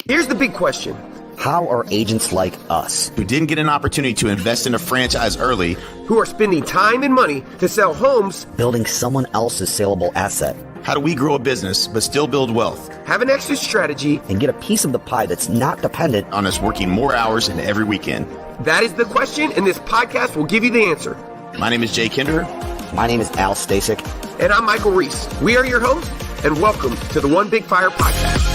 Here's the big question. How are agents like us, who didn't get an opportunity to invest in a franchise early, who are spending time and money to sell homes, building someone else's saleable asset? How do we grow a business but still build wealth? Have an exit strategy and get a piece of the pie that's not dependent on us working more hours and every weekend? That is the question, and this podcast will give you the answer. My name is Jay Kinder. My name is Al Stasek. And I'm Michael Reese. We are your hosts, and welcome to the One Big Fire Podcast.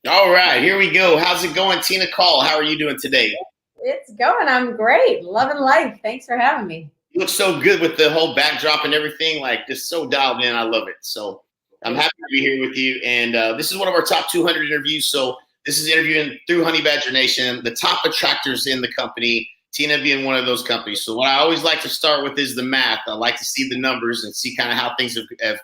All right, here we go. How's it going, Tina Caul? How are you doing today? It's going. I'm great. Loving life. Thanks for having me. You look so good with the whole backdrop and everything, like just so dialed in. I love it. So I'm happy to be here with you. And this is one of our top 200 interviews. So this is interviewing through Honey Badger Nation, the top attractors in the company, Tina being one of those companies. So what I always like to start with is the math. I like to see the numbers and see kind of how things have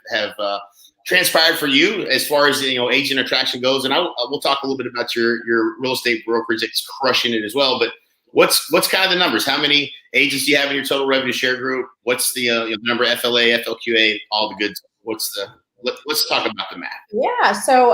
transpired for you as far as agent attraction goes. And we'll talk a little bit about your real estate brokerage that's crushing it as well. But what's kind of the numbers? How many agents do you have in your total revenue share group? What's the number, FLA, FLQA, all the good stuff? Let's talk about the math. Yeah. So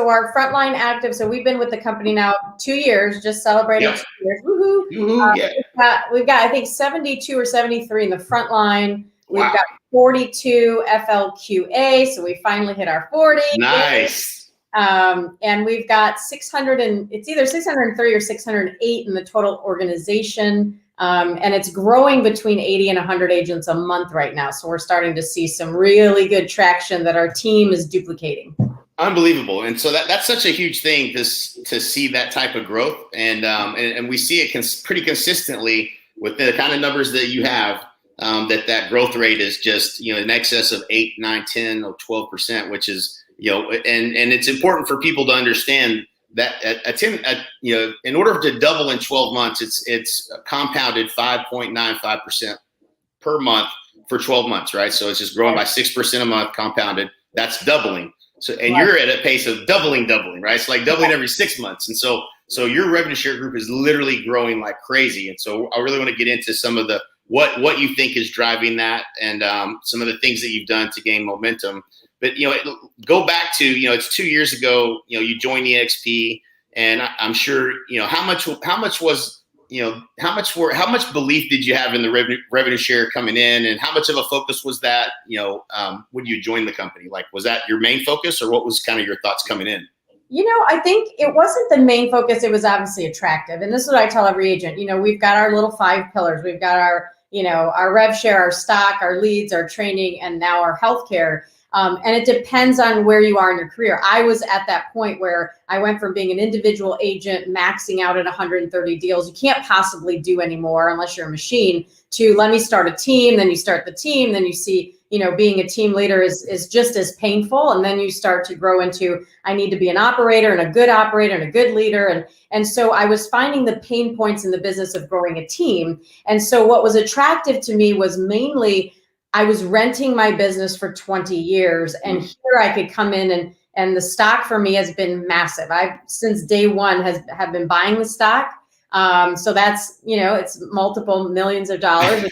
our frontline active. So we've been with the company now 2 years. Just celebrated 2 years. Woohoo! Yeah. We've got I think 72 or 73 in the frontline. We've got 42 FLQA. So we finally hit our 40. Nice. And we've got 600 and it's either 630 or 608 in the total organization. And it's growing between 80 and 100 agents a month right now. So we're starting to see some really good traction that our team is duplicating. Unbelievable. And so that's such a huge thing to see that type of growth. And we see it pretty consistently with the kind of numbers that you have, that growth rate is just, in excess of 8, 9, 10 or 12%, which is, and it's important for people to understand that in order to double in 12 months, it's compounded 5.95% per month for 12 months, right? So it's just growing by 6% a month compounded. That's doubling. So, and you're at a pace of doubling, right? It's like doubling every 6 months. And so your revenue share group is literally growing like crazy. And so I really want to get into some of the, what you think is driving that and some of the things that you've done to gain momentum. But, go back to, it's 2 years ago, you joined EXP, and I'm sure, how much belief did you have in the revenue share coming in, and how much of a focus was that, when you joined the company? Like, was that your main focus, or what was kind of your thoughts coming in? I think it wasn't the main focus. It was obviously attractive. And this is what I tell every agent. We've got our little 5 pillars. We've got our rev share, our stock, our leads, our training, and now our healthcare. And it depends on where you are in your career. I was at that point where I went from being an individual agent, maxing out at 130 deals. You can't possibly do anymore unless you're a machine, to let me start a team. Then you start the team. Then you see, being a team leader is just as painful. And then you start to grow into, I need to be an operator and a good leader. And so I was finding the pain points in the business of growing a team. And so what was attractive to me was mainly, I was renting my business for 20 years, and here I could come in and the stock for me has been massive. I've since day one have been buying the stock. So that's, it's multiple millions of dollars.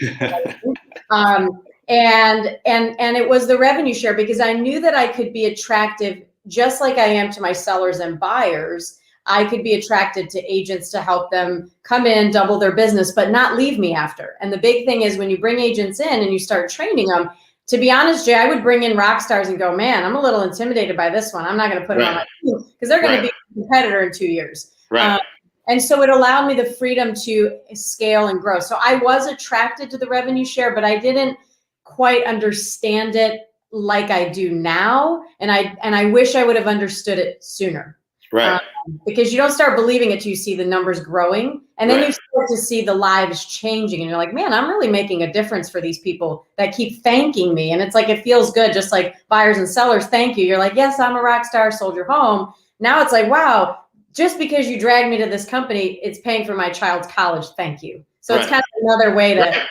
And it was the revenue share, because I knew that I could be attractive just like I am to my sellers and buyers. I could be attracted to agents to help them come in, double their business, but not leave me after. And the big thing is when you bring agents in and you start training them, to be honest, Jay, I would bring in rock stars and go, man, I'm a little intimidated by this one. I'm not going to put them on my team because they're going to be a competitor in 2 years. Right. And so it allowed me the freedom to scale and grow. So I was attracted to the revenue share, but I didn't quite understand it like I do now. And I wish I would have understood it sooner. Right. Because you don't start believing it till you see the numbers growing. And then you start to see the lives changing. And you're like, man, I'm really making a difference for these people that keep thanking me. And it's like, it feels good, just like buyers and sellers thank you. You're like, yes, I'm a rock star, sold your home. Now it's like, wow, just because you dragged me to this company, it's paying for my child's college. Thank you. So it's kind of another way to,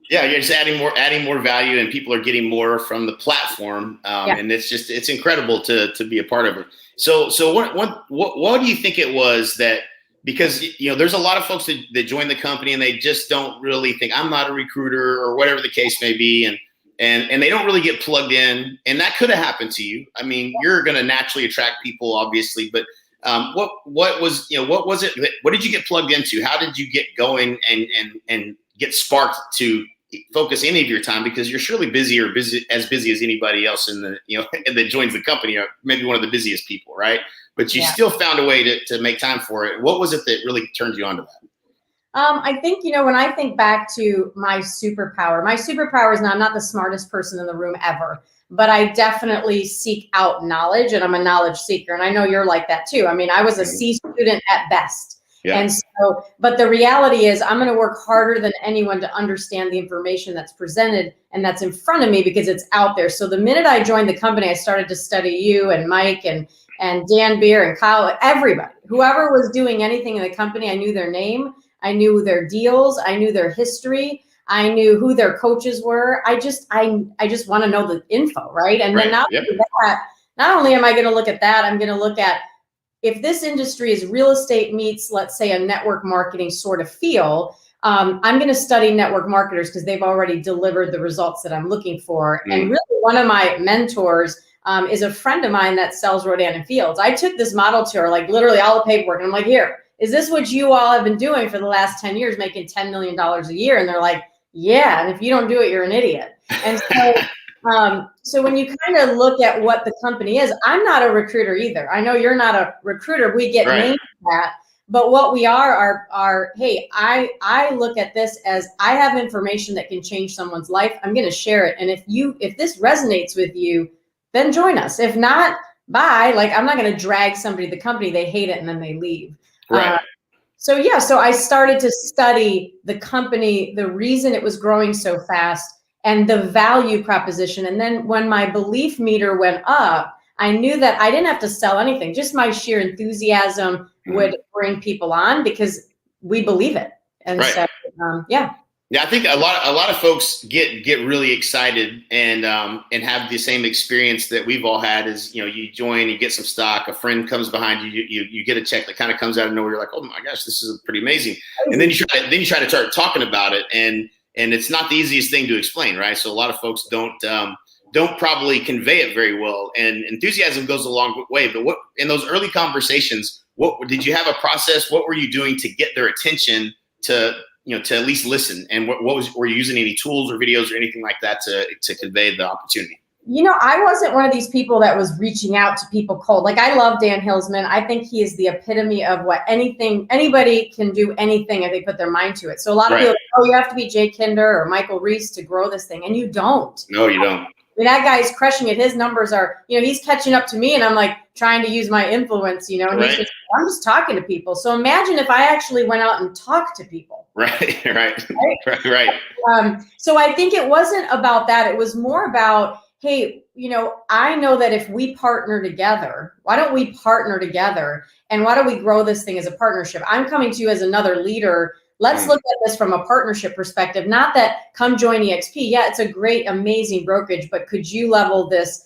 Yeah, you're just adding more value, and people are getting more from the platform. And it's incredible to be a part of it. So what do you think it was that, because, there's a lot of folks that join the company and they just don't really think, I'm not a recruiter or whatever the case may be. and they don't really get plugged in. And that could have happened to you. I mean, you're going to naturally attract people, obviously, but what was it? What did you get plugged into? How did you get going and get sparked to focus any of your time? Because you're surely as busy as anybody else that joins the company, or maybe one of the busiest people, right? But you still found a way to make time for it. What was it that really turned you onto that? I think, when I think back to my superpower is now I'm not the smartest person in the room ever, but I definitely seek out knowledge, and I'm a knowledge seeker. And I know you're like that too. I mean, I was a C student at best. Yeah. And so, but the reality is I'm going to work harder than anyone to understand the information that's presented and that's in front of me, because it's out there. So the minute I joined the company, I started to study you and Mike and Dan Beer and Kyle, everybody, whoever was doing anything in the company. I knew their name. I knew their deals. I knew their history. I knew who their coaches were. I just want to know the info, right? And then not only am I going to look at that, I'm going to look at if this industry is real estate meets, let's say, a network marketing sort of feel. I'm going to study network marketers because they've already delivered the results that I'm looking for. And really, one of my mentors is a friend of mine that sells Rodan and Fields. I took this model to her, like literally all the paperwork, and I'm like, here. Is this what you all have been doing for the last 10 years, making $10 million a year? And they're like, yeah. And if you don't do it, you're an idiot. And so, so when you kind of look at what the company is, I'm not a recruiter either. I know you're not a recruiter. We get named that. But what we are, hey, I look at this as I have information that can change someone's life. I'm going to share it. And if this resonates with you, then join us. If not, bye. Like, I'm not going to drag somebody to the company. They hate it and then they leave. Right. So I started to study the company, the reason it was growing so fast, and the value proposition. And then when my belief meter went up, I knew that I didn't have to sell anything. Just my sheer enthusiasm would bring people on because we believe it. And so, Yeah, I think a lot of folks get really excited and have the same experience that we've all had. Is you join, you get some stock, a friend comes behind you, you get a check that kind of comes out of nowhere. You're like, oh my gosh, this is pretty amazing. And then you try to start talking about it, and it's not the easiest thing to explain, right? So a lot of folks don't probably convey it very well. And enthusiasm goes a long way. But what in those early conversations, what did you have a process? What were you doing to get their attention to at least listen? And were you using any tools or videos or anything like that to convey the opportunity? I wasn't one of these people that was reaching out to people cold. Like, I love Dan Hillsman. I think he is the epitome of what anybody can do anything if they put their mind to it. So a lot of people, you have to be Jay Kinder or Michael Reese to grow this thing. And you don't. No, you don't. I mean, that guy's crushing it. His numbers are, he's catching up to me, and I'm like trying to use my influence, and he's just, I'm just talking to people. So imagine if I actually went out and talked to people. Right. So I think it wasn't about that. It was more about, hey, I know that if we partner together, why don't we partner together? And why don't we grow this thing as a partnership? I'm coming to you as another leader. Let's look at this from a partnership perspective. Not that come join EXP. Yeah, it's a great, amazing brokerage, but could you level this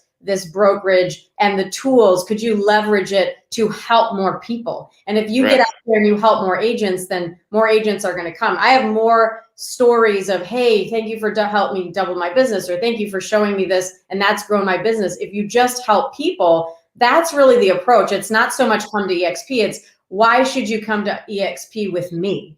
brokerage and the tools? Could you leverage it to help more people? And if you get out there and you help more agents, then more agents are going to come. I have more stories of, hey, thank you for helping me double my business, or thank you for showing me this, and that's grown my business. If you just help people, that's really the approach. It's not so much come to EXP. It's why should you come to EXP with me?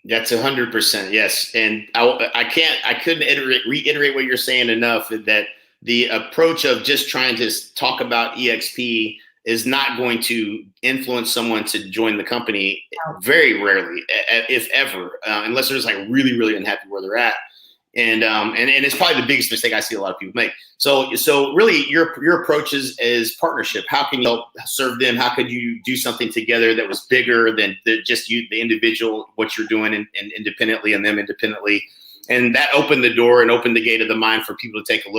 That's 100%. Yes. And I couldn't reiterate what you're saying enough, that the approach of just trying to talk about EXP is not going to influence someone to join the company. Very rarely, if ever, unless they're just like really, really unhappy where they're at. And it's probably the biggest mistake I see a lot of people make. So really your approach is partnership. How can you help serve them? How could you do something together that was bigger than just you, the individual, what you're doing and independently, and them independently? And that opened the door and opened the gate of the mind for people to take a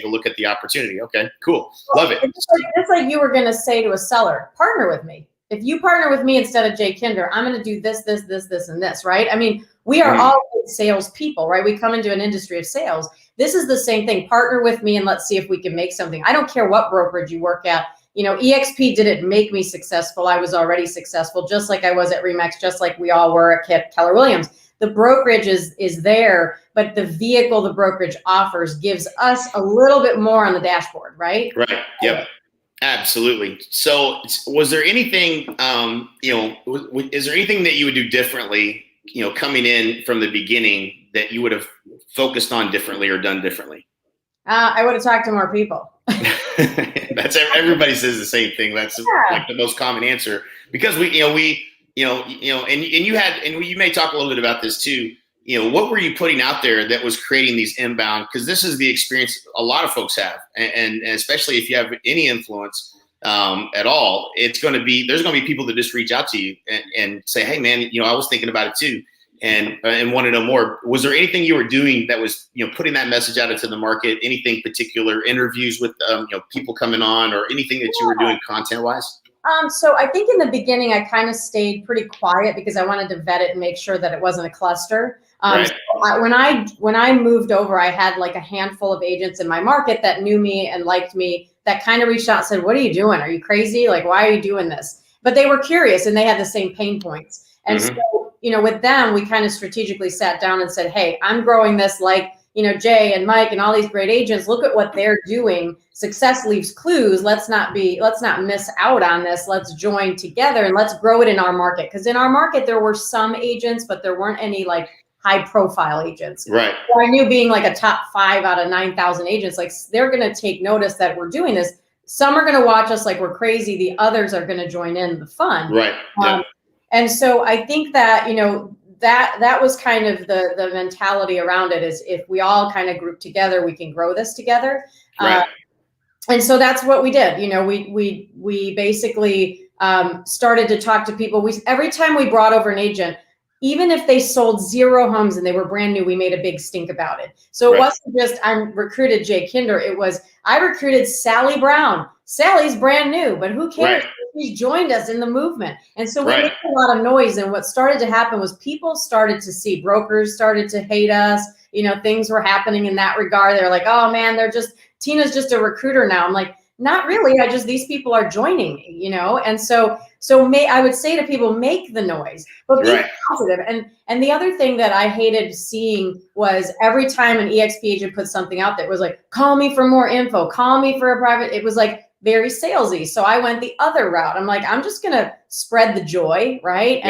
look at the opportunity. Okay, cool. Love it. It's like you were going to say to a seller, partner with me. If you partner with me instead of Jay Kinder, I'm going to do this, and this, right? I mean, we are all sales people, right? We come into an industry of sales. This is the same thing. Partner with me and let's see if we can make something. I don't care what brokerage you work at. EXP didn't make me successful. I was already successful, just like I was at Remax, just like we all were at Keller Williams. the brokerage is there, but the vehicle the brokerage offers gives us a little bit more on the dashboard, right? Right. Yep. Absolutely. So was there anything, is there anything that you would do differently, coming in from the beginning that you would have focused on differently or done differently? I would have talked to more people. That's everybody says the same thing. That's like the most common answer, because and you may talk a little bit about this too. What were you putting out there that was creating these inbound? Because this is the experience a lot of folks have, and especially if you have any influence at all, there's going to be people that just reach out to you and say, hey man, I was thinking about it too, and want to know more. Was there anything you were doing that was putting that message out into the market? Anything particular? Interviews with people coming on, or anything that you were doing content wise? So I think in the beginning I kind of stayed pretty quiet because I wanted to vet it and make sure that it wasn't a cluster. Right. So when I moved over, I had like a handful of agents in my market that knew me and liked me, that kind of reached out and said, what are you doing? Are you crazy? Like, why are you doing this? But they were curious and they had the same pain points. And so, with them, we kind of strategically sat down and said, hey, I'm growing this like, Jay and Mike and all these great agents, look at what they're doing. Success leaves clues. Let's not miss out on this. Let's join together and let's grow it in our market. Because in our market, there were some agents, but there weren't any like high profile agents. Right. So I knew being like a top 5 out of 9,000 agents, like they're going to take notice that we're doing this. Some are going to watch us like we're crazy. The others are going to join in the fun. Right. Yeah. And so I think that, that was kind of the mentality around it, is if we all kind of group together, we can grow this together. Right. And so that's what we did. We basically started to talk to people. Every time we brought over an agent, even if they sold 0 homes and they were brand new, we made a big stink about it. So it wasn't just I recruited Jay Kinder. It was I recruited Sally Brown. Sally's brand new, but who cares? Right. She joined us in the movement. And so we made a lot of noise. And what started to happen was people started to see, brokers started to hate us. Things were happening in that regard. They're like, oh man, Tina's just a recruiter now. I'm like, not really. these people are joining me, And so I would say to people, make the noise, but be positive. And the other thing that I hated seeing was every time an EXP agent put something out there, it was like, call me for more info, call me for a private. It was like very salesy. So I went the other route. I'm like, I'm just going to spread the joy. Right.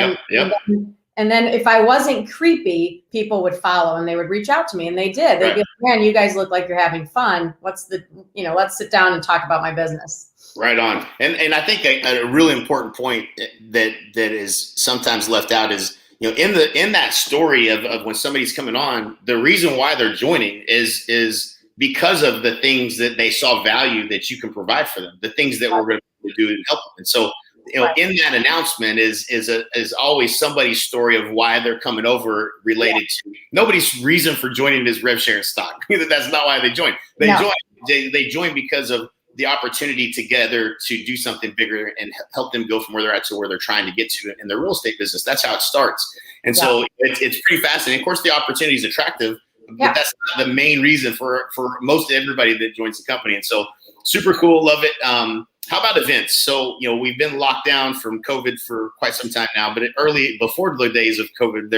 And then if I wasn't creepy, people would follow and they would reach out to me, and they did. They'd be like, man, you guys look like you're having fun. Let's sit down and talk about my business. Right on. And I think a really important point that is sometimes left out is, in that story of when somebody's coming on, the reason why they're joining is because of the things that they saw value that you can provide for them, the things that we're going to do and help them. And so, in that announcement is always somebody's story of why they're coming over, related to nobody's reason for joining is rev share and stock. That's not why they joined. They joined because of the opportunity together to do something bigger and help them go from where they're at to where they're trying to get to in their real estate business. That's how it starts. And so it's pretty fascinating. Of course, the opportunity is attractive, but that's not the main reason for most everybody that joins the company. And so super cool. Love it. How about events? So, we've been locked down from COVID for quite some time now, but before the days of COVID,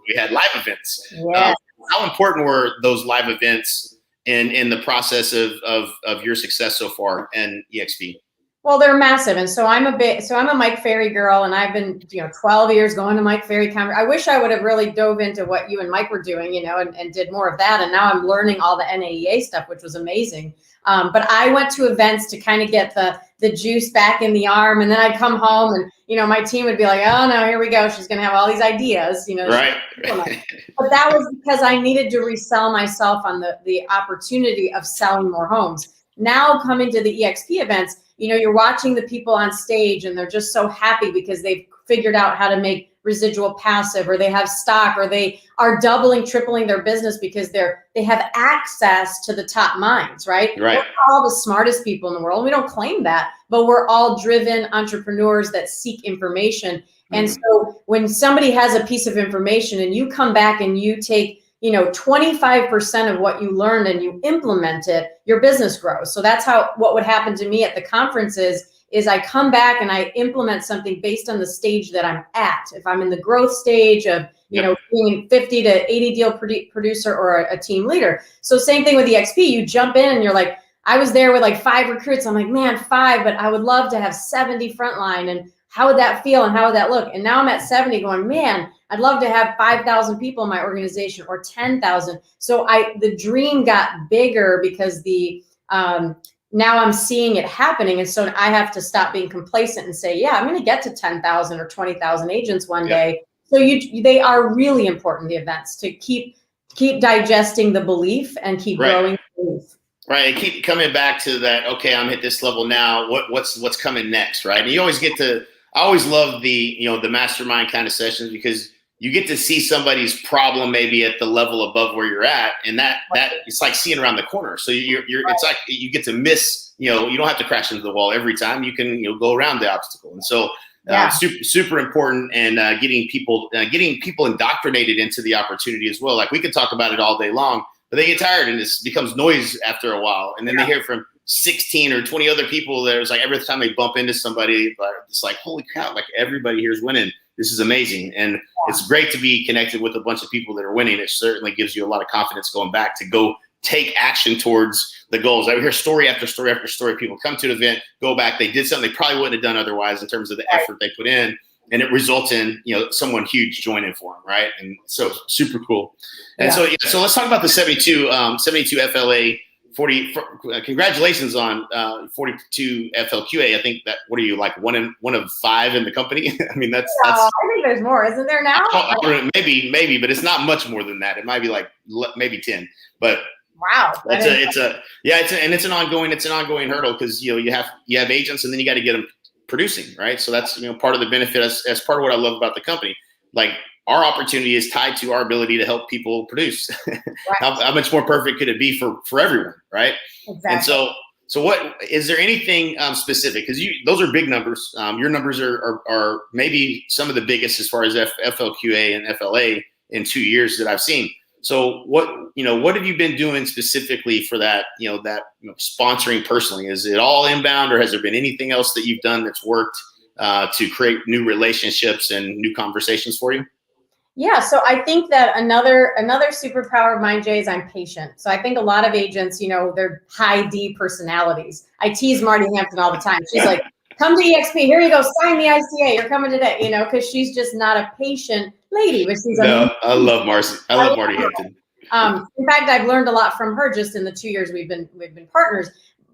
we had live events. Yeah. How important were those live events in the process of your success so far and EXP? Well, they're massive. And so I'm a Mike Ferry girl, and I've been, 12 years going to Mike Ferry conference. I wish I would have really dove into what you and Mike were doing, and did more of that. And now I'm learning all the NAEA stuff, which was amazing. But I went to events to kind of get the juice back in the arm. And then I'd come home and, my team would be like, oh no, here we go. She's going to have all these ideas, Right. But that was because I needed to resell myself on the opportunity of selling more homes. Now coming to the EXP events, you're watching the people on stage and they're just so happy because they've figured out how to make residual passive, or they have stock, or they are doubling, tripling their business because they have access to the top minds, right? Right. We're all the smartest people in the world. We don't claim that, but we're all driven entrepreneurs that seek information. And so when somebody has a piece of information and you come back and you take 25% of what you learned and you implement it, your business grows. So that's what would happen to me at the conferences is I come back and I implement something based on the stage that I'm at. If I'm in the growth stage of, being 50 to 80 deal producer or a team leader. So same thing with EXP. You jump in and you're like, I was there with like 5 recruits. I'm like, man, 5, but I would love to have 70 frontline. And how would that feel and how would that look? And now I'm at 70 going, man, I'd love to have 5,000 people in my organization or 10,000. So the dream got bigger because now I'm seeing it happening. And so I have to stop being complacent and say, yeah, I'm going to get to 10,000 or 20,000 agents one day. So they are really important, the events, to keep digesting the belief and keep growing the belief. Right, and keep coming back to that. Okay, I'm at this level now. What's coming next, right? And you always get to. I always love the mastermind kind of sessions because you get to see somebody's problem maybe at the level above where you're at, and that it's like seeing around the corner. So it's like you get to miss. You don't have to crash into the wall every time. You can go around the obstacle, and so super important. And getting people indoctrinated into the opportunity as well. Like we could talk about it all day long. But they get tired and this becomes noise after a while. And then they hear from 16 or 20 other people. There's like every time they bump into somebody, it's like, holy cow, like everybody here is winning. This is amazing. And it's great to be connected with a bunch of people that are winning. It certainly gives you a lot of confidence going back to go take action towards the goals. I hear story after story after story. People come to an event, go back. They did something they probably wouldn't have done otherwise in terms of the effort they put in. And it results in, someone huge joining for them, right? And so super cool. And so let's talk about the 72 FLA 40. Congratulations on 42 FLQA. I think that, what are you, like one of 5 in the company? I mean, that's. I think there's more, isn't there now? Maybe, but it's not much more than that. It might be like maybe 10, but. Wow. It's an ongoing hurdle because you have agents and then you got to get them producing, right? So that's part of the benefit as part of what I love about the company. Like our opportunity is tied to our ability to help people produce. Right. how much more perfect could it be for everyone, right? Exactly. And so what is there anything specific? Because those are big numbers. Your numbers are maybe some of the biggest as far as FLQA and FLA in 2 years that I've seen. So what have you been doing specifically for that, sponsoring personally? Is it all inbound or has there been anything else that you've done that's worked to create new relationships and new conversations for you? Yeah. So I think that another superpower of mine, Jay, is I'm patient. So I think a lot of agents, they're high D personalities. I tease Marty Hampton all the time. She's like, come to EXP. Here you go. Sign the ICA. You're coming today, because she's just not a patient lady. But she's I love Marcy. I love Marty Hampton. In fact, I've learned a lot from her just in the 2 years we've been partners.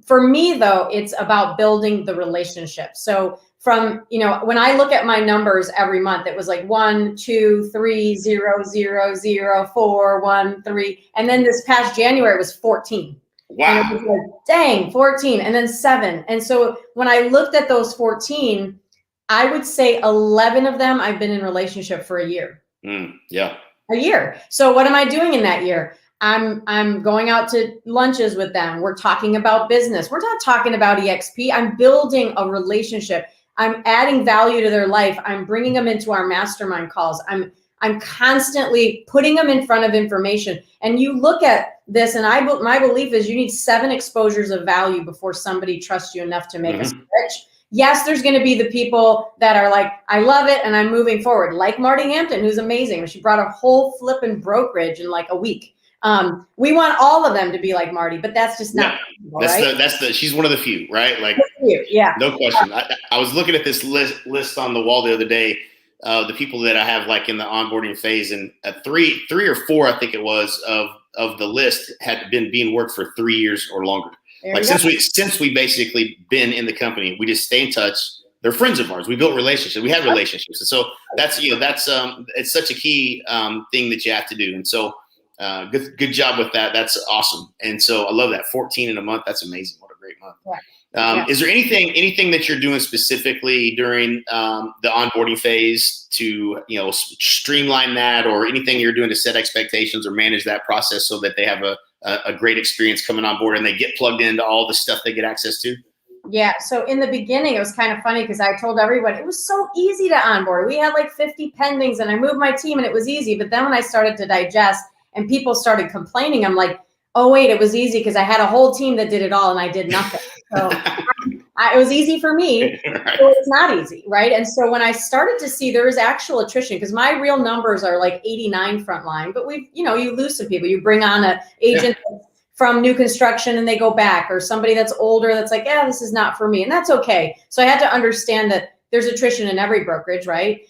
For me, though, it's about building the relationship. So from, when I look at my numbers every month, it was like 1, 2, 3, 0, 0, 0, 4, 1, 3. And then this past January it was 14. Wow. And it was like, dang, 14 and then 7. And so when I looked at those 14, I would say 11 of them I've been in relationship for a year. A year. So what am I doing in that year? I'm going out to lunches with them. We're talking about business. We're not talking about EXP. I'm building a relationship. I'm adding value to their life. I'm bringing them into our mastermind calls. I'm constantly putting them in front of information. And you look at this, and my belief is you need 7 exposures of value before somebody trusts you enough to make a switch. Yes, there's going to be the people that are like, I love it and I'm moving forward, like Marty Hampton, who's amazing. She brought a whole flipping brokerage in like a week. We want all of them to be like Marty, but that's just not possible, right? She's one of the few, right? Like, yeah, no question. I was looking at this list on the wall the other day, the people that I have like in the onboarding phase, and 3 or 4, I think it was, of the list had been being worked for 3 years or longer. Like since we basically been in the company, we just stay in touch. They're friends of ours. We built relationships. We have relationships, and so that's it's such a key thing that you have to do. And so good job with that. That's awesome. And so I love that 14 in a month. That's amazing. What a great month. Is there anything that you're doing specifically during the onboarding phase to streamline that, or anything you're doing to set expectations or manage that process so that they have a great experience coming on board and they get plugged into all the stuff they get access to? Yeah. So in the beginning, it was kind of funny because I told everyone it was so easy to onboard. We had like 50 pendings and I moved my team and it was easy. But then when I started to digest and people started complaining, I'm like, oh, wait, it was easy because I had a whole team that did it all and I did nothing. So It was easy for me. Right. So it's not easy, right? And so when I started to see there was actual attrition, because my real numbers are like 89 frontline, but you lose some people. You bring on an agent from new construction and they go back, or somebody that's older that's like, yeah, this is not for me. And that's okay. So I had to understand that there's attrition in every brokerage, right?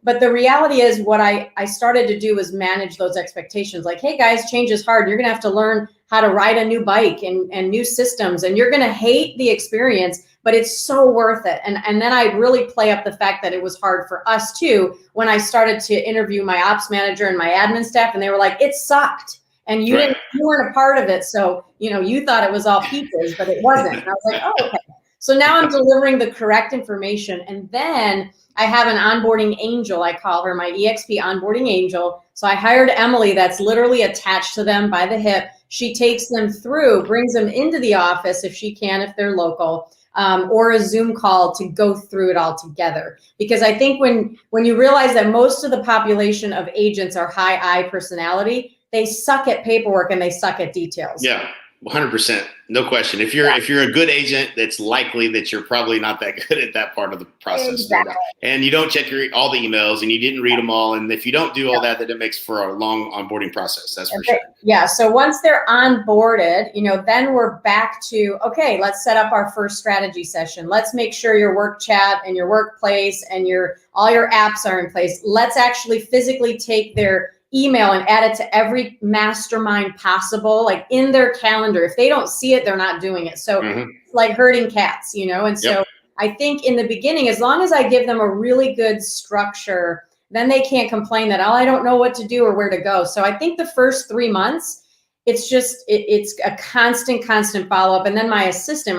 But the reality is what I started to do was manage those expectations. Like, hey guys, change is hard. You're gonna have to learn how to ride a new bike and new systems, and you're gonna hate the experience, but it's so worth it. And then I really play up the fact that it was hard for us too, when I started to interview my ops manager and my admin staff, and they were like, it sucked. And you weren't a part of it. So, you thought it was all peaches, but it wasn't. And I was like, oh, okay. So now I'm delivering the correct information. And then I have an onboarding angel, I call her my EXP onboarding angel. So I hired Emily that's literally attached to them by the hip. She takes them through, brings them into the office if she can, if they're local, or a Zoom call to go through it all together. Because I think when you realize that most of the population of agents are high I personality, they suck at paperwork and they suck at details. Yeah, 100%. No question. If you're a good agent, it's likely that you're probably not that good at that part of the process. Exactly. And you don't check all the emails, and you didn't read them all. And if you don't do all that, then it makes for a long onboarding process. That's for sure. Yeah. So once they're onboarded, then we're back to, okay, let's set up our first strategy session. Let's make sure your work chat and your workplace and all your apps are in place. Let's actually physically take their email and add it to every mastermind possible, like in their calendar. If they don't see it, they're not doing it. So it's like herding cats, and so I think in the beginning, as long as I give them a really good structure, then they can't complain that, oh, I don't know what to do or where to go. So I think the first 3 months, it's just, it's a constant follow-up. And then my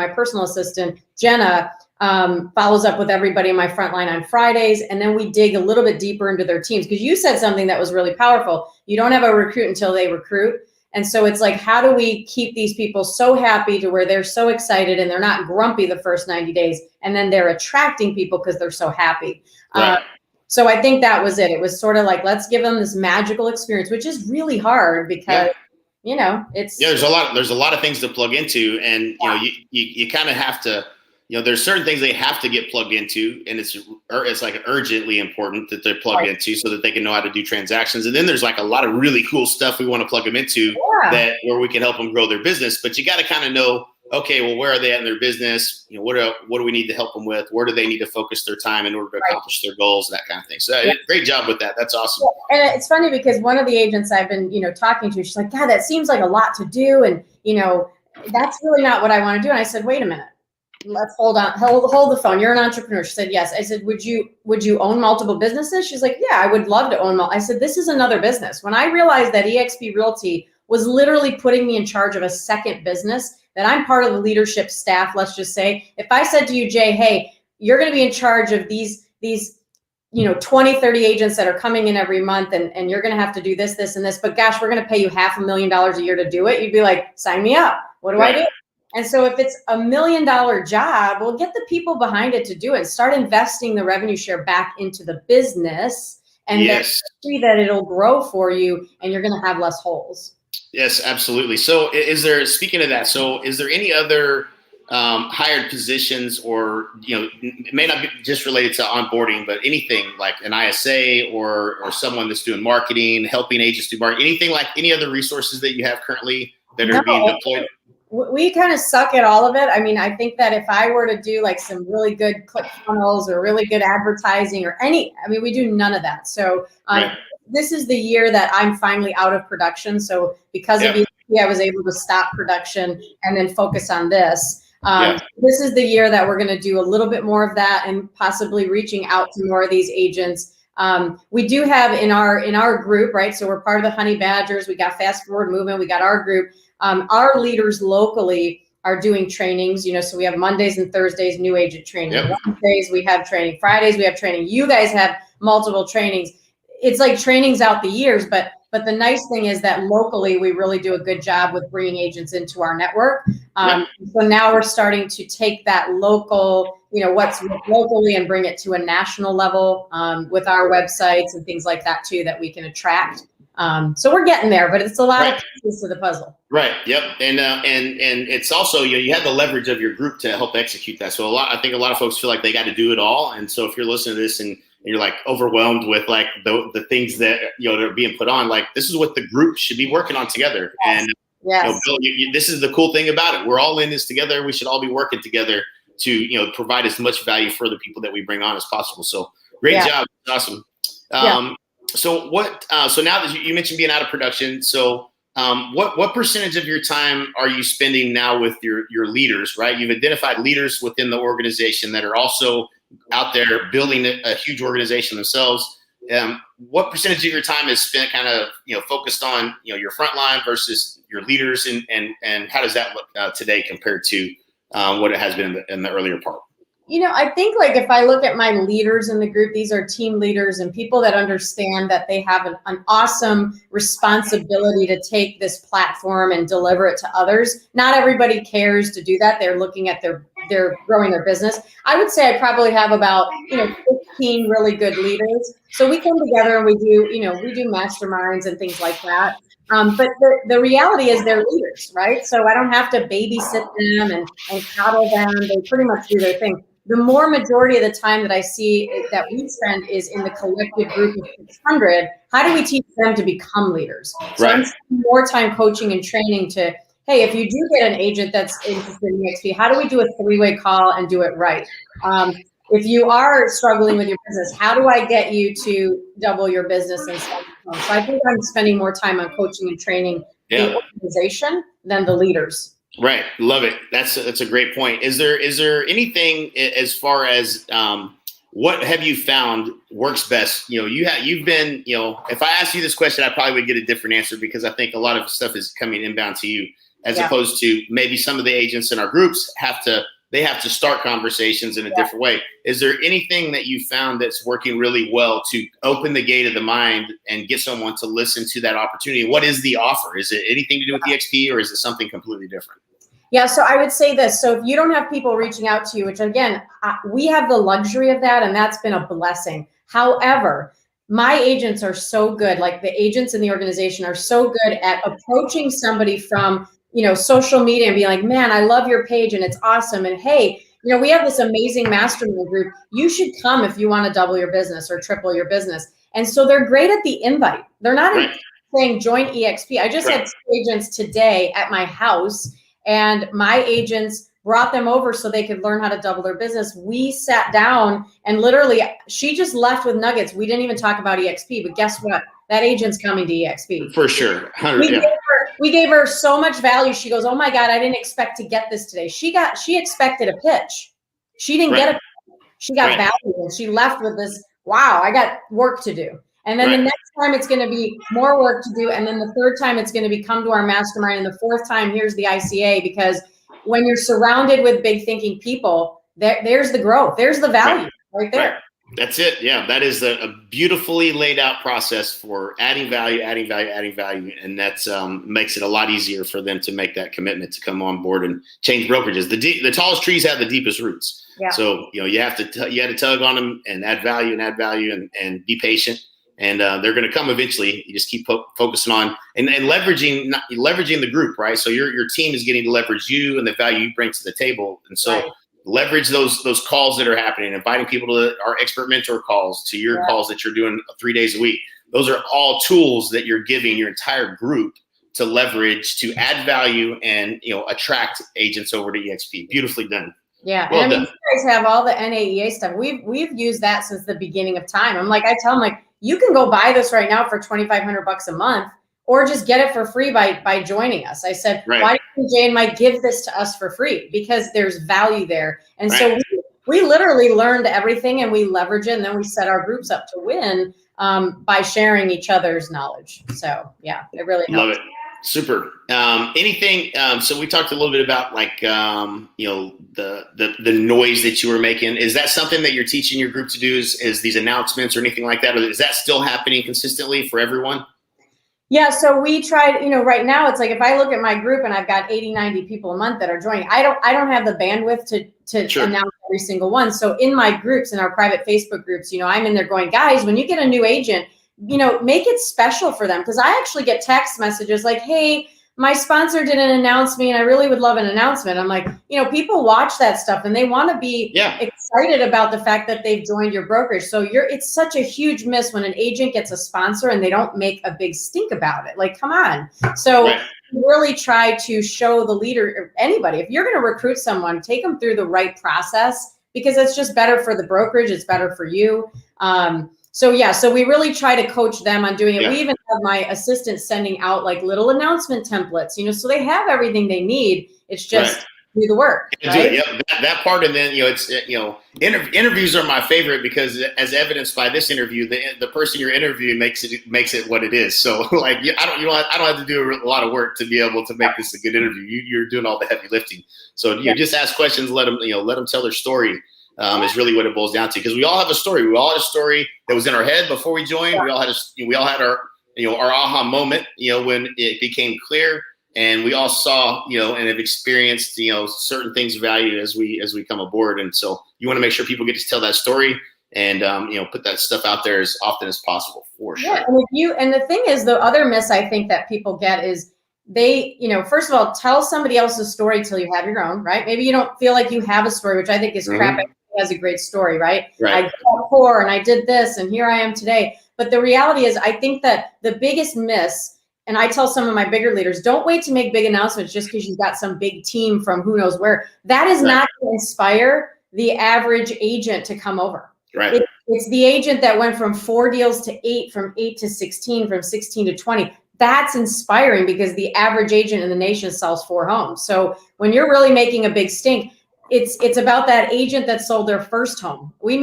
personal assistant, Jenna, follows up with everybody in my front line on Fridays. And then we dig a little bit deeper into their teams, because you said something that was really powerful. You don't have a recruit until they recruit. And so it's like, how do we keep these people so happy to where they're so excited and they're not grumpy the first 90 days, and then they're attracting people because they're so happy. Right. So I think that was it. It was sort of like, let's give them this magical experience, which is really hard because it's there's a lot of things to plug into, and you kind of have to. There's certain things they have to get plugged into, and it's like urgently important that they're plugged into so that they can know how to do transactions. And then there's like a lot of really cool stuff we want to plug them into where we can help them grow their business. But you got to kind of know, okay, well, where are they at in their business? What do we need to help them with? Where do they need to focus their time in order to accomplish their goals, that kind of thing. So great job with that. That's awesome. And it's funny because one of the agents I've been, talking to, she's like, God, that seems like a lot to do. And, that's really not what I want to do. And I said, wait a minute. Let's hold the phone. You're an entrepreneur. She said, yes. I said, would you own multiple businesses? She's like, yeah, I would love to own I said, this is another business. When I realized that EXP Realty was literally putting me in charge of a second business, that I'm part of the leadership staff, let's just say, if I said to you, Jay, hey, you're going to be in charge of these 20, 30 agents that are coming in every month, and you're going to have to do this, this, and this, but gosh, we're going to pay you $500,000 a year to do it. You'd be like, sign me up. What do I do? And so if it's $1 million job, we'll get the people behind it to do it. Start investing the revenue share back into the business, and then see that it'll grow for you, and you're going to have less holes. Yes, absolutely. So speaking of that, is there any other hired positions, or, it may not be just related to onboarding, but anything like an ISA or someone that's doing marketing, helping agents do marketing, anything like any other resources that you have currently that are being deployed? We kind of suck at all of it. I mean, I think that if I were to do like some really good click funnels or really good advertising we do none of that. So this is the year that I'm finally out of production. So because of EXP, I was able to stop production and then focus on this. This is the year that we're going to do a little bit more of that, and possibly reaching out to more of these agents. We do have in our group, right? So we're part of the Honey Badgers. We got Fast Forward Movement. We got our group. Our leaders locally are doing trainings, so we have Mondays and Thursdays, new agent training. Wednesdays we have training. Fridays we have training. You guys have multiple trainings. It's like trainings out the years, but the nice thing is that locally we really do a good job with bringing agents into our network. So now we're starting to take that local, what's locally, and bring it to a national level with our websites and things like that too, that we can attract. So we're getting there, but it's a lot of pieces to the puzzle. Right. Yep. And it's also, you have the leverage of your group to help execute that. So I think a lot of folks feel like they got to do it all. And so if you're listening to this and you're like overwhelmed with like the things that, that are being put on, like this is what the group should be working on together. Yes. And yes. Bill, this is the cool thing about it. We're all in this together. We should all be working together to, provide as much value for the people that we bring on as possible. So great job. Awesome. So what, so now that you mentioned being out of production, so what percentage of your time are you spending now with your leaders, right? You've identified leaders within the organization that are also out there building a huge organization themselves. What percentage of your time is spent kind of, focused on, your frontline versus your leaders, and how does that look today compared to what it has been in the earlier part? I think like if I look at my leaders in the group, these are team leaders and people that understand that they have an awesome responsibility to take this platform and deliver it to others. Not everybody cares to do that. They're looking at they're growing their business. I would say I probably have about 15 really good leaders. So we come together and we do masterminds and things like that. But the reality is they're leaders, right? So I don't have to babysit them and coddle them. They pretty much do their thing. The more majority of the time that I see that we spend is in the collective group of 600. How do we teach them to become leaders? So I'm spending more time coaching and training to, hey, if you do get an agent that's interested in EXP, how do we do a 3-way call and do it right? If you are struggling with your business, how do I get you to double your business and stuff? So I think I'm spending more time on coaching and training the organization than the leaders. Right. Love it. That's a great point. Is there anything as far as what have you found works best? You've been, if I asked you this question, I probably would get a different answer, because I think a lot of stuff is coming inbound to you, as opposed to maybe some of the agents in our groups have to start conversations in a different way. Is there anything that you found that's working really well to open the gate of the mind and get someone to listen to that opportunity? What is the offer? Is it anything to do with EXP, or is it something completely different? Yeah, so I would say this. So if you don't have people reaching out to you, which again, we have the luxury of that, and that's been a blessing. However, my agents are so good, like the agents in the organization are so good at approaching somebody from, social media and being like, man, I love your page and it's awesome. And hey, we have this amazing mastermind group. You should come if you want to double your business or triple your business. And so they're great at the invite. They're not saying join EXP. I just had 2 agents today at my house, and my agents brought them over so they could learn how to double their business. We sat down and literally she just left with nuggets. We didn't even talk about EXP, but guess what? That agent's coming to EXP. For sure. We gave her so much value. She goes, oh my God, I didn't expect to get this today. She expected a pitch. She didn't get a pitch. She got value, and she left with this, wow, I got work to do. And then the next time it's going to be more work to do. And then the third time it's going to be come to our mastermind. And the fourth time, here's the ICA, because when you're surrounded with big thinking people, there's the growth. There's the value right there. Right. That's it. Yeah, that is a beautifully laid out process for adding value. And that's makes it a lot easier for them to make that commitment to come on board and change brokerages. The tallest trees have the deepest roots. Yeah. So, you have to tug on them and add value and be patient. And they're going to come eventually. You just keep focusing on and leveraging the group, right? So your team is getting to leverage you and the value you bring to the table. And so leverage those calls that are happening, inviting people to our expert mentor calls, to your calls that you're doing 3 days a week. Those are all tools that you're giving your entire group to leverage, to add value and, attract agents over to EXP. Beautifully done. Yeah. Well, and you guys have all the NAEA stuff. We've used that since the beginning of time. I tell them, you can go buy this right now for $2,500 a month, or just get it for free by joining us. I said, why don't Jay and Mike give this to us for free? Because there's value there. And so we literally learned everything, and we leverage it, and then we set our groups up to win by sharing each other's knowledge. So yeah, it really helps. Love it. Super. Anything? So we talked a little bit about the noise that you were making. Is that something that you're teaching your group to do? Is these announcements or anything like that? Or is that still happening consistently for everyone? Yeah. So we tried, right now it's like, if I look at my group and I've got 80, 90 people a month that are joining, I don't have the bandwidth to announce every single one. So in my groups, in our private Facebook groups, I'm in there going, guys, when you get a new agent, make it special for them. Because I actually get text messages like, hey, my sponsor didn't announce me and I really would love an announcement. I'm like, people watch that stuff and they want to be excited about the fact that they've joined your brokerage. So it's such a huge miss when an agent gets a sponsor and they don't make a big stink about it. Like, come on. So really try to show the leader or anybody, if you're going to recruit someone, take them through the right process, because it's just better for the brokerage. It's better for you. So we really try to coach them on doing it. We even have my assistant sending out like little announcement templates, so they have everything they need. It's just do the work. Right? Yep, that part. And then, interviews are my favorite because as evidenced by this interview, the person you're interviewing makes it what it is. So like, I don't have to do a lot of work to be able to make this a good interview. You're doing all the heavy lifting. So just ask questions, let them tell their story. Is really what it boils down to, because we all have a story. We all had a story that was in our head before we joined. We all had our our aha moment, when it became clear, and we all saw, and have experienced, certain things of value as we come aboard. And so you want to make sure people get to tell that story and put that stuff out there as often as possible, for sure. Yeah, and the thing is, the other miss I think that people get is they, first of all, tell somebody else's story till you have your own, right? Maybe you don't feel like you have a story, which I think is crap. Has a great story, right? I got poor and I did this and here I am today. But the reality is, I think that the biggest miss, and I tell some of my bigger leaders, don't wait to make big announcements just because you've got some big team from who knows where. That is not to inspire the average agent to come over. Right. It's the agent that went from 4 deals to 8, from 8 to 16, from 16 to 20. That's inspiring because the average agent in the nation sells 4 homes. So when you're really making a big stink, it's about that agent that sold their first home. We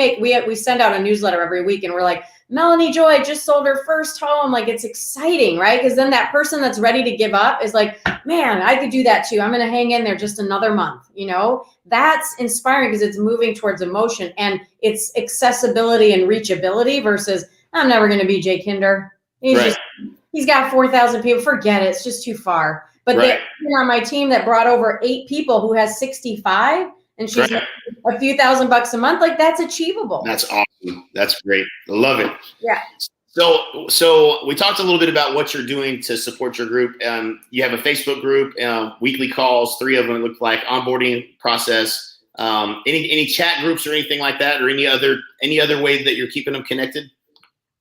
send out a newsletter every week and we're like, Melanie Joy just sold her first home. Like, it's exciting, right? Because then that person that's ready to give up is like, man, I could do that too. I'm going to hang in there just another month. That's inspiring because it's moving towards emotion, and it's accessibility and reachability versus I'm never going to be Jay Kinder. He's got 4,000 people. Forget it. It's just too far. But on my team that brought over 8 people who has 65 and she's a few $1,000s a month, like, that's achievable. That's awesome. That's great. I love it. Yeah. So we talked a little bit about what you're doing to support your group. You have a Facebook group, weekly calls, 3 of them look like, onboarding process. Any chat groups or anything like that, or any other way that you're keeping them connected?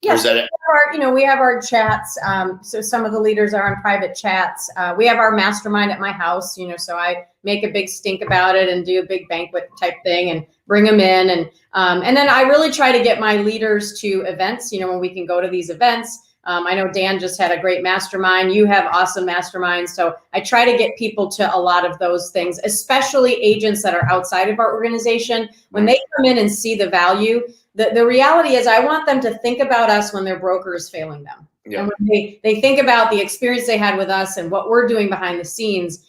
Yes, we have our chats. So some of the leaders are on private chats. We have our mastermind at my house, so I make a big stink about it and do a big banquet type thing and bring them in. And then I really try to get my leaders to events, when we can go to these events. I know Dan just had a great mastermind. You have awesome masterminds. So I try to get people to a lot of those things, especially agents that are outside of our organization. When they come in and see the value, the reality is I want them to think about us when their broker is failing them. Yeah. And when they think about the experience they had with us and what we're doing behind the scenes.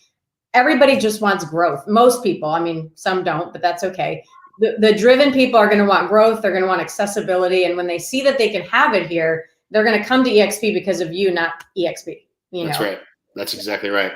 Everybody just wants growth. Most people, I mean, some don't, but that's okay. The driven people are going to want growth. They're going to want accessibility. And when they see that they can have it here, they're going to come to EXP because of you, not EXP. That's right. That's exactly right.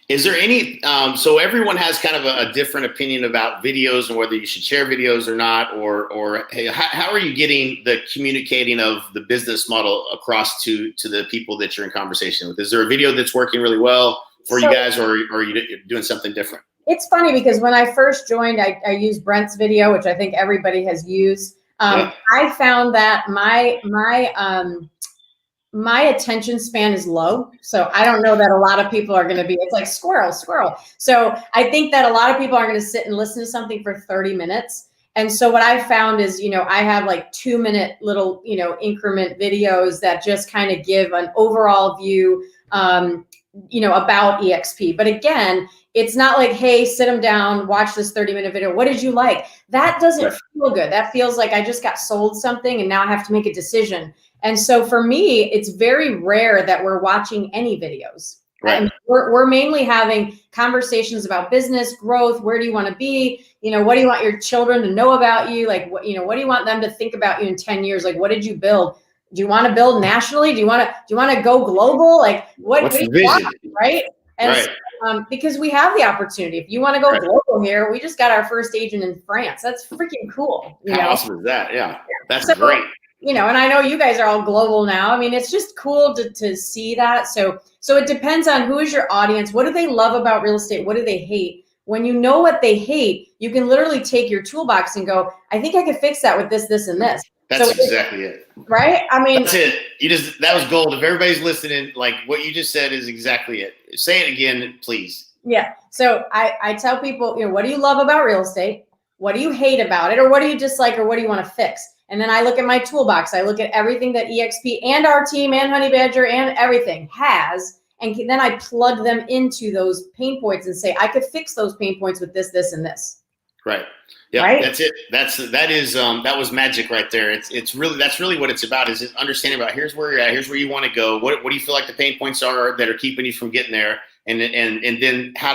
Is there any, so everyone has kind of a different opinion about videos and whether you should share videos or not, or hey, how are you getting the communicating of the business model across to the people that you're in conversation with? Is there a video that's working really well for you guys, or are you doing something different? It's funny because when I first joined, I used Brent's video, which I think everybody has used. I found that my attention span is low. So I don't know that a lot of people are going to be, it's like squirrel. So I think that a lot of people are going to sit and listen to something for 30 minutes. And so what I found is, I have like 2-minute little, increment videos that just kind of give an overall view, about EXP. But again, it's not like, hey, sit them down, watch this 30-minute video. What did you like? That doesn't feel good. That feels like I just got sold something and now I have to make a decision. And so for me, it's very rare that we're watching any videos. Right. And we're mainly having conversations about business growth. Where do you want to be? What do you want your children to know about you? Like, what do you want them to think about you in 10 years? Like, what did you build? Do you want to build nationally? Do you want to go global? Like, what's the vision? Right. And so, because we have the opportunity. If you want to go global here, we just got our first agent in France. That's freaking cool. How awesome is that? Yeah. That's great. you know, and I know you guys are all global now. I mean, it's just cool to see that. So it depends on who is your audience. What do they love about real estate? What do they hate? When you know what they hate, you can literally take your toolbox and go, I think I could fix that with this, this, and this. That's exactly it. Right? I mean, that's it. That was gold. If everybody's listening, like what you just said is exactly it. Say it again, please. Yeah. So I tell people, you know, what do you love about real estate? What do you hate about it? Or what do you dislike? Or what do you want to fix? And then I look at my toolbox. I look at everything that EXP and our team and Honey Badger and everything has. And then I plug them into those pain points and say, I could fix those pain points with this, this, and this. Right. Yeah. Right? That's it. That was magic right there. That's really what it's about, is understanding about here's where you're at. Here's where you want to go. What do you feel like the pain points are that are keeping you from getting there? And then how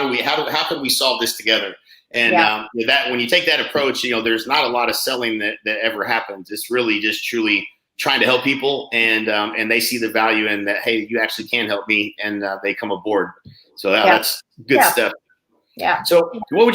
can we solve this together? And that when you take that approach, you know, there's not a lot of selling that ever happens. It's really just truly trying to help people, and they see the value in that. Hey, you actually can help me, and they come aboard. So that's good stuff. Yeah. So what would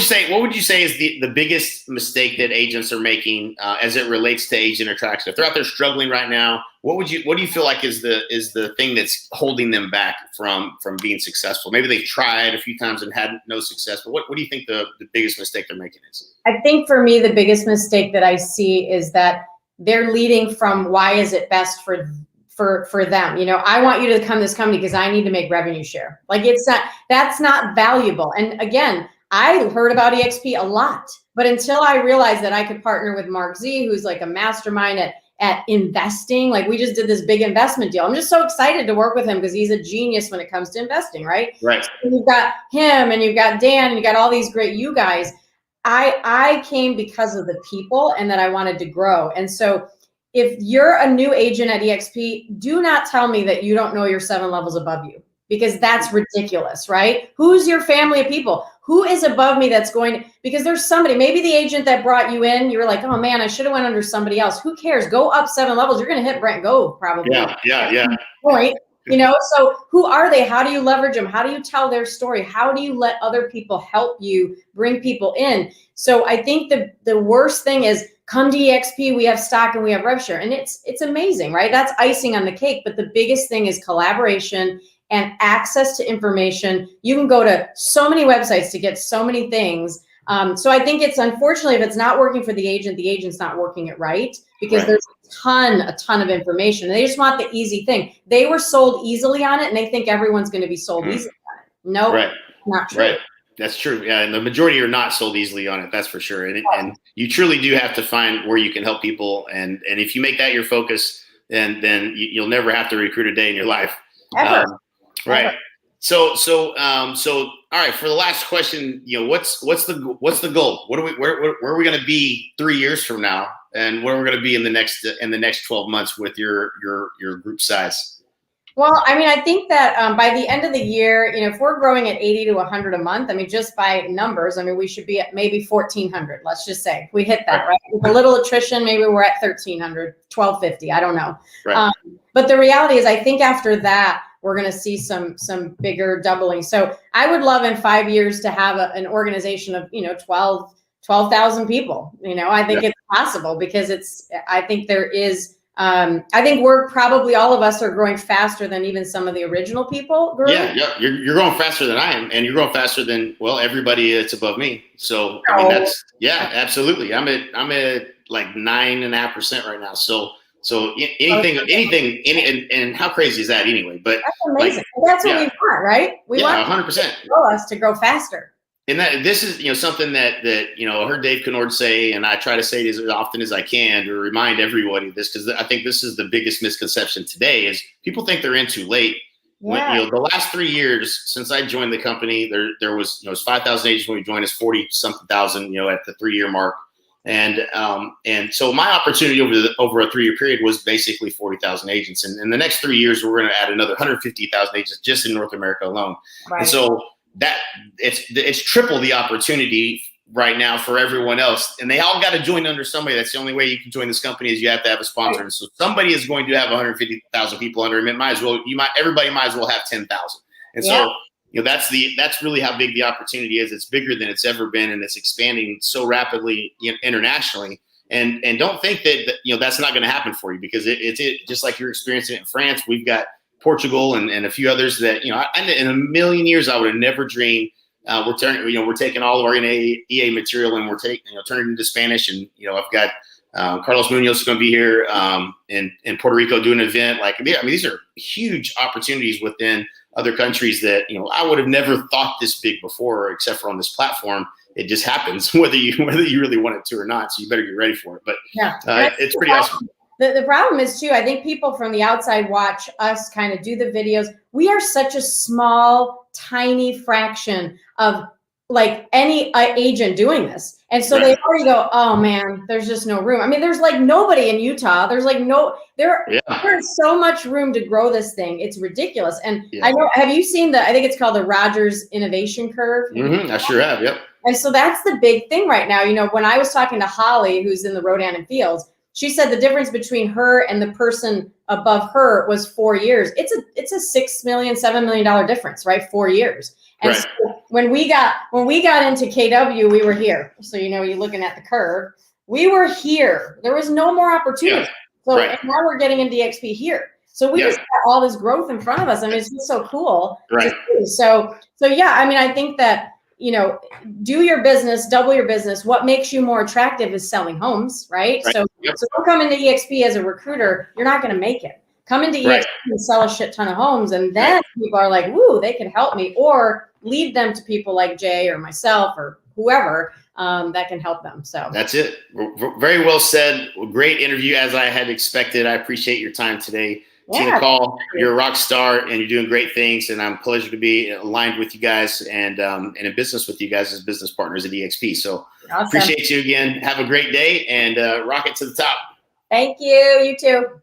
you say is the biggest mistake that agents are making as it relates to agent attraction? If they're out there struggling right now, what do you feel like is the thing that's holding them back from being successful? Maybe they've tried a few times and had no success, but what do you think the biggest mistake they're making is? I think for me, the biggest mistake that I see is that they're leading from why is it best for them. You know, I want you to come to this company because I need to make revenue share. Like that's not valuable. And again, I heard about EXP a lot, but until I realized that I could partner with Mark Z, who's like a mastermind at investing, like we just did this big investment deal. I'm just so excited to work with him because he's a genius when it comes to investing, right? Right. And you've got him and you've got Dan and you got all these great you guys. I came because of the people and that I wanted to grow. And so if you're a new agent at EXP, do not tell me that you don't know your 7 levels above you, because that's ridiculous, right? Who's your family of people? Who is above me that's going to, because there's somebody, maybe the agent that brought you in, you were like, oh man, I should have went under somebody else. Who cares? Go up 7 levels. You're going to hit Brent Gove probably. Yeah. Point. You know, so who are they? How do you leverage them? How do you tell their story? How do you let other people help you bring people in? So I think the worst thing is come to EXP, we have stock and we have rev share. And it's amazing, right? That's icing on the cake. But the biggest thing is collaboration and access to information. You can go to so many websites to get so many things. So I think it's unfortunately, if it's not working for the agent's not working it right, because there's a ton of information. And they just want the easy thing. They were sold easily on it, and they think everyone's going to be sold easily on it. No, not true. Right. That's true. Yeah, and the majority are not sold easily on it. That's for sure. And you truly do have to find where you can help people. And if you make that your focus, then you'll never have to recruit a day in your life. Ever. Right. Ever. So all right. For the last question, you know, what's the goal? Where are we going to be 3 years from now, and where are we going to be in the next 12 months with your group size? Well, I mean, I think that by the end of the year, you know, if we're growing at 80 to 100 a month, I mean, just by numbers, I mean, we should be at maybe 1,400. Let's just say we hit that, right? With a little attrition, maybe we're at 1,300, 1,250. I don't know. Right. But the reality is, I think after that, we're going to see some bigger doubling. So I would love in 5 years to have an organization of, you know, 12,000 people. You know, I think it's possible because I think there is. I think we're probably, all of us are growing faster than even some of the original people grew. Yeah, you're growing faster than I am, and you're growing faster than, well, everybody that's above me. So I mean, absolutely. I'm at like 9.5% right now. So anything, and how crazy is that anyway? But that's amazing. That's what we want, right? We want 100% us to grow faster. And this is, you know, something that you know, I heard Dave Kennard say, and I try to say it as often as I can to remind everybody of this, because I think this is the biggest misconception today is people think they're in too late. When, you know, the last 3 years since I joined the company, there was, you know, it was 5,000 agents when we joined us, 40-something thousand, you know, at the 3-year mark. And so my opportunity over a 3-year period was basically 40,000 agents. And in the next 3 years, we're going to add another 150,000 agents just in North America alone. Right. And so that it's triple the opportunity right now for everyone else, and they all got to join under somebody. That's the only way you can join this company, is you have to have a sponsor. Right. And so somebody is going to have 150,000 people under him. Everybody might as well have 10,000. And so, you know, that's really how big the opportunity is. It's bigger than it's ever been, and it's expanding so rapidly internationally. And don't think that that's not going to happen for you, because it's just like you're experiencing it in France. We've got Portugal and a few others that in a million years I would have never dreamed. We're taking all of our EA material and we're turning it into Spanish. And I've got Carlos Munoz is going to be here in Puerto Rico doing an event. These are huge opportunities within other countries that I would have never thought this big before, except for on this platform. It just happens whether you really want it to or not. So you better get ready for it. But it's pretty awesome. The problem is too, I think people from the outside watch us kind of do the videos. We are such a small, tiny fraction of like any agent doing this. And so they already go, oh man, there's just no room. I mean, there's like nobody in Utah. There's like there's so much room to grow this thing. It's ridiculous. And I know, have you seen I think it's called the Rogers Innovation Curve? I sure have. Yep. And so that's the big thing right now. When I was talking to Holly, who's in the Rodan and Fields, she said the difference between her and the person above her was 4 years. It's a $6 million, $7 million difference, right? 4 years. And so when we got into KW, we were here. So you're looking at the curve. We were here. There was no more opportunity. So and now we're getting into DXP here. So we just got all this growth in front of us. I mean, it's just so cool. Right. So yeah. I mean, I think that do your business, double your business. What makes you more attractive is selling homes, right? So don't come into EXP as a recruiter. You're not going to make it. Come into EXP and sell a shit ton of homes. And then people are like, woo, they can help me, or lead them to people like Jay or myself or whoever that can help them. So that's it. Very well said. Great interview, as I had expected. I appreciate your time today. Tina Caul, you're a rock star and you're doing great things, and I'm pleasure to be aligned with you guys and in business with you guys as business partners at EXP. So appreciate you again. Have a great day and rock it to the top. Thank you. You too.